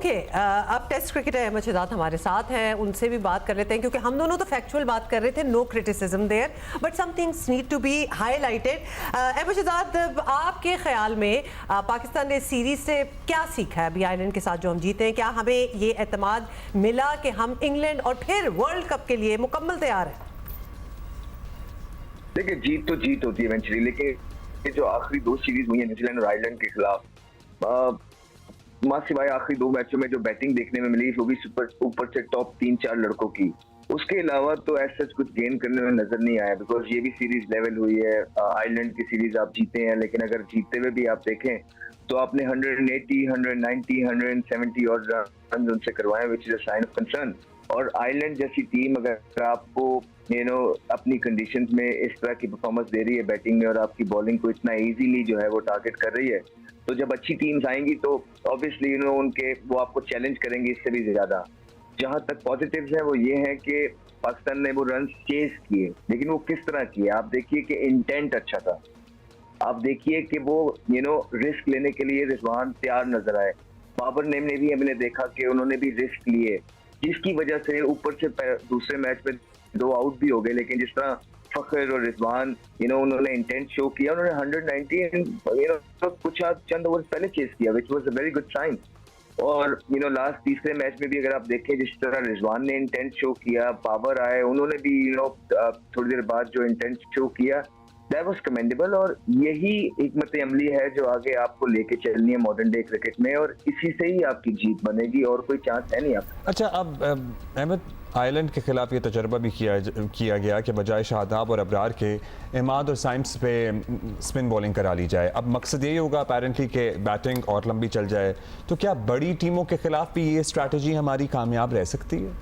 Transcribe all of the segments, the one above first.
Okay अब test cricketer Ahmad Shahzad हमारे साथ हैं, उनसे भी बात कर लेते हैं क्योंकि हम दोनों तो फैक्चुअल बात कर रहे थे, no criticism there but some things need to be highlighted. Ahmed Shahzad, आपके ख्याल में पाकिस्तान ने सीरीज से क्या सीखा है अभी आयरलैंड के साथ जो हम जीते हैं? क्या हमें ये एतमाद मिला कि हम इंग्लैंड और फिर वर्ल्ड कप के लिए मुकम्मल तैयार हैं? देखिए, जीत तो जीत होती है इवेंचुअली, लेकिन ये जो आखिरी दो सीरीज हुई है न्यूजीलैंड और आयरलैंड के खिलाफ, सिवाय आखिरी दो मैचों में जो बैटिंग देखने में मिली वो भी ऊपर से टॉप 3-4 लड़कों की, उसके अलावा तो ऐसा सच कुछ गेन करने में नजर नहीं आया। बिकॉज ये भी सीरीज लेवल हुई है, आयरलैंड की सीरीज आप जीते हैं, लेकिन अगर जीतते हुए भी आप देखें तो आपने 180, 190, 170 और रन उनसे करवाए, which is a sign of concern. और आयरलैंड जैसी टीम अगर आपको अपनी कंडीशंस में इस तरह की परफॉर्मेंस दे रही है बैटिंग में और आपकी बॉलिंग को इतना इजीली जो है वो टारगेट कर रही है, तो जब अच्छी टीम्स आएंगी तो ऑब्वियसली उनके वो आपको चैलेंज करेंगे इससे भी ज्यादा। जहां तक पॉजिटिव्स है वो ये है कि पाकिस्तान ने वो रन चेस किए, लेकिन वो किस तरह किए आप देखिए कि इंटेंट अच्छा था। आप देखिए कि वो रिस्क लेने के लिए रिजवान तैयार नजर आए। बाबर नेम ने भी हमने देखा कि उन्होंने भी रिस्क लिए, जिसकी वजह से ऊपर से दूसरे मैच में 2 आउट भी हो गए, लेकिन जिस तरह फखर और रिजवान उन्होंने इंटेंट शो किया, उन्होंने 190 कुछ चंद ओवर पहले चेस किया, which was a very good sign. और लास्ट तीसरे मैच में भी अगर आप देखें जिस तरह रिजवान ने इंटेंट शो किया, बाबर आए, उन्होंने भी थोड़ी देर बाद जो इंटेंट शो किया, दैट वाज कमेंडेबल। और यही हिकमत अमली है जो आगे आपको लेके चलनी है मॉडर्न डे क्रिकेट में, और इसी से ही आपकी जीत बनेगी, और कोई चांस है नहीं आपका। अच्छा, अब अहमद, आयरलैंड के खिलाफ ये तजर्बा भी किया गया कि बजाय शादाब और अबरार के इमाद और साइम्स पे स्पिन बॉलिंग करा ली जाए। अब मकसद यही होगा अपेरेंटली कि बैटिंग और लंबी चल जाए। तो क्या बड़ी टीमों के खिलाफ भी ये स्ट्रैटेजी हमारी कामयाब रह सकती है?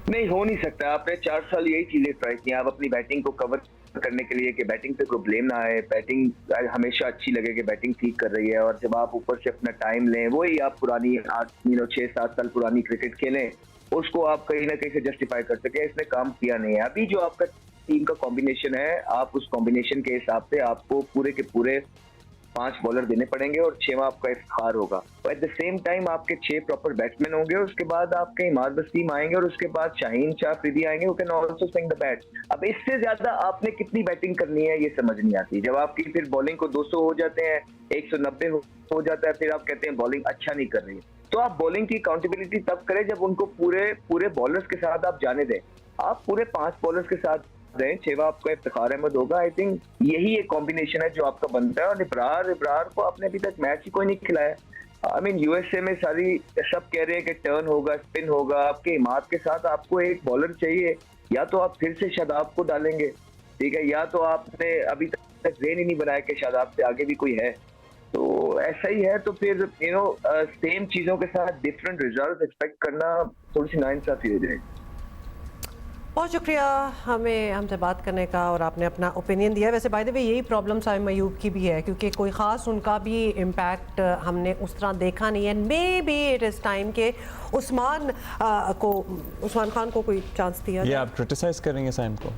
नहीं, हो नहीं सकता। आपने 4 साल यही चीजें ट्राई की, आप अपनी बैटिंग को कवर करने के लिए कि बैटिंग पे कोई ब्लेम ना आए, बैटिंग हमेशा अच्छी लगे कि बैटिंग ठीक कर रही है, और जब आप ऊपर से अपना टाइम लें, वही आप पुरानी 6-7 साल पुरानी क्रिकेट खेलें, उसको आप कहीं ना कहीं से जस्टिफाई कर सके, इसने काम किया नहीं है। अभी जो आपका टीम का कॉम्बिनेशन है, आप उस कॉम्बिनेशन के हिसाब से आपको पूरे के पूरे 5 बॉलर देने पड़ेंगे और 6वां आपका इफ्तिखार होगा। एट द सेम टाइम आपके 6 प्रॉपर बैट्समैन होंगे, उसके बाद आपके इमाद वसीम आएंगे, और उसके बाद शाहीन शाह अफरीदी आएंगे, वो can also swing the bat. अब इससे ज्यादा आपने कितनी बैटिंग करनी है ये समझ नहीं आती। जब आपकी फिर बॉलिंग को 200 हो जाते हैं, 190 हो जाता है, फिर आप कहते हैं बॉलिंग अच्छा नहीं कर रही है। तो आप बॉलिंग की अकाउंटेबिलिटी तब करें जब उनको पूरे बॉलर्स के साथ आप जाने दें। आप पूरे 5 बॉलर्स के साथ 6वां आपका इफ्तिखार अहमद होगा। आई थिंक यही एक कॉम्बिनेशन है जो आपका बनता है। और इब्रार को आपने अभी तक मैच ही कोई नहीं खिलाया। आई मीन यूएसए में सब कह रहे हैं कि टर्न होगा, स्पिन होगा। आपके इमाद के साथ आपको एक बॉलर चाहिए, या तो आप फिर से शादाब को डालेंगे, ठीक है, या तो आपने अभी तक जेन ही नहीं बनाया कि शादाब से आगे भी कोई है। तो ऐसा ही है, तो फिर सेम चीजों के साथ डिफरेंट रिजल्ट एक्सपेक्ट करना थोड़ी सी नाइंसाफी हो जाएगी। बहुत शुक्रिया हमसे बात करने का, और आपने अपना ओपिनियन दिया। वैसे बाय द वे यही प्रॉब्लम साइम अयूब की भी है, क्योंकि कोई ख़ास उनका भी इम्पैक्ट हमने उस तरह देखा नहीं है। May be it is time के उस्मान खान को कोई चांस दिया। ये आप क्रिटिसाइज करेंगे साइम को?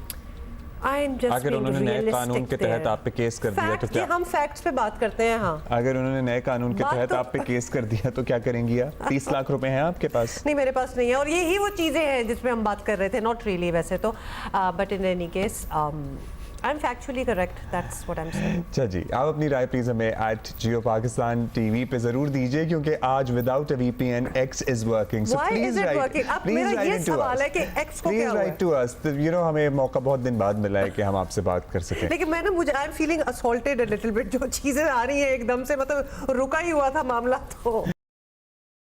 अगर उन्होंने नए कानून के तहत आप पे केस कर दिया तो क्या? हम फैक्ट्स पे बात करते हैं। हाँ, अगर उन्होंने नए कानून के तहत आप पे केस कर दिया तो क्या करेंगी आप? 30 लाख रुपए हैं आपके पास? नहीं, मेरे पास नहीं है, और यही वो चीजें हैं जिसमें हम बात कर रहे थे। नॉट रियली वैसे तो, but in any case I am factually correct, that's what I am saying. अच्छा जी, आप अपनी राय प्लीज हमें @Jio Pakistan TV पे जरूर दीजिए, क्योंकि आज without a VPN X is working, so please write to us. हमें मौका बहुत दिन बाद मिला है कि हम आपसे बात कर सकें। लेकिन मुझे I am feeling assaulted a little bit. जो चीजें आ रही हैं एकदम से, मतलब रुका ही हुआ था मामला। तो